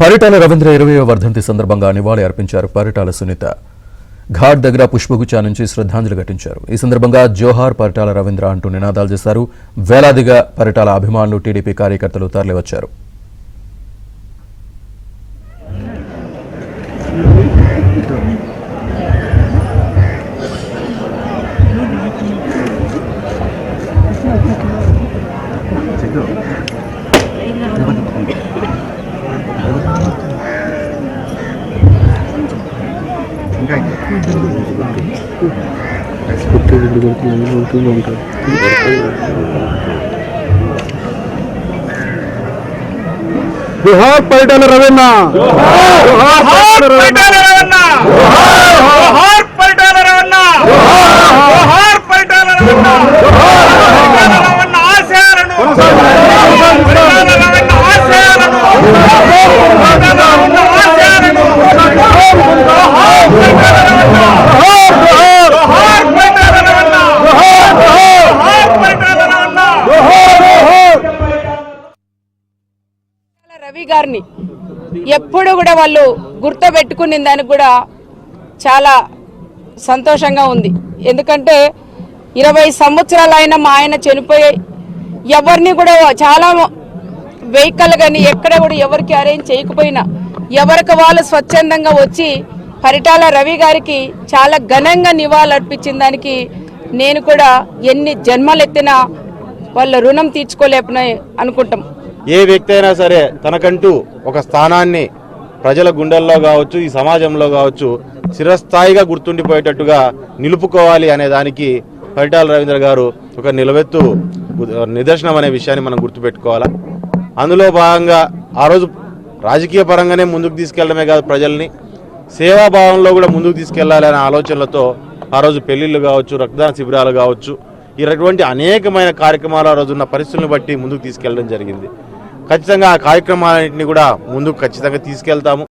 పరిటాల రవీంద్ర 20వ వర్ధంతి సందర్భంగా నివాళి అర్పించారు పరిటాల సునీత. ఘాట్ దగ్గర పుష్పగుచ్చా నుంచి శ్రద్ధాంజలి ఘటించారు. ఈ సందర్భంగా జోహార్ పరిటాల రవీంద్ర అంటూ నినాదాలు చేశారు. వేలాదిగా పరిటాల అభిమానులు, టీడీపీ కార్యకర్తలు తరలివచ్చారు. जोहार परिटाल रवींद्र, जोहार परिटाल रवींद्र, जोहार परिटाल रवींद्र, जोहार परिटाल रवींद्र, जोहार रवींद्र आशयाలను परिटाल रवींद्र आशयाలను परिटाल रवींद्र आशयाలను जोहार परिटाल रवींद्र, जोहार परिटाल रवींद्र, जोहार परिटाल रवींद्र, రవి గారిని ఎప్పుడు కూడా వాళ్ళు గుర్తుపెట్టుకునే దానికి కూడా చాలా సంతోషంగా ఉంది. ఎందుకంటే 20 సంవత్సరాలైన మా ఆయన చనిపోయి ఎవరిని కూడా చాలా వెహికల్ కానీ ఎక్కడ కూడా ఎవరికి అరేంజ్ చేయకపోయినా ఎవరికి వాళ్ళు స్వచ్ఛందంగా వచ్చి పరిటాల రవి గారికి చాలా ఘనంగా నివాళులర్పించిన దానికి నేను కూడా ఎన్ని జన్మలెత్తినా వాళ్ళ రుణం తీర్చుకోలేపని అనుకుంటాం. ఏ వ్యక్తి అయినా సరే తనకంటూ ఒక స్థానాన్ని ప్రజల గుండెల్లో కావచ్చు, ఈ సమాజంలో కావచ్చు చిరస్థాయిగా గుర్తుండిపోయేటట్టుగా నిలుపుకోవాలి అనే దానికి పరిటాల రవీంద్ర గారు ఒక నిలవెత్తు నిదర్శనం అనే విషయాన్ని మనం గుర్తుపెట్టుకోవాలా. అందులో భాగంగా ఆ రోజు రాజకీయ పరంగానే ముందుకు తీసుకెళ్లడమే కాదు, ప్రజల్ని సేవాభావంలో కూడా ముందుకు తీసుకెళ్లాలి అనే ఆలోచనలతో ఆ రోజు పెళ్లిళ్ళు కావచ్చు, రక్తదాన శిబిరాలు కావచ్చు, ఇటువంటి అనేకమైన కార్యక్రమాలు ఆ రోజున్న పరిస్థితులను బట్టి ముందుకు తీసుకెళ్లడం జరిగింది. ఖచ్చితంగా ఆ కార్యక్రమాలన్నింటినీ కూడా ముందుకు ఖచ్చితంగా తీసుకెళ్తాము.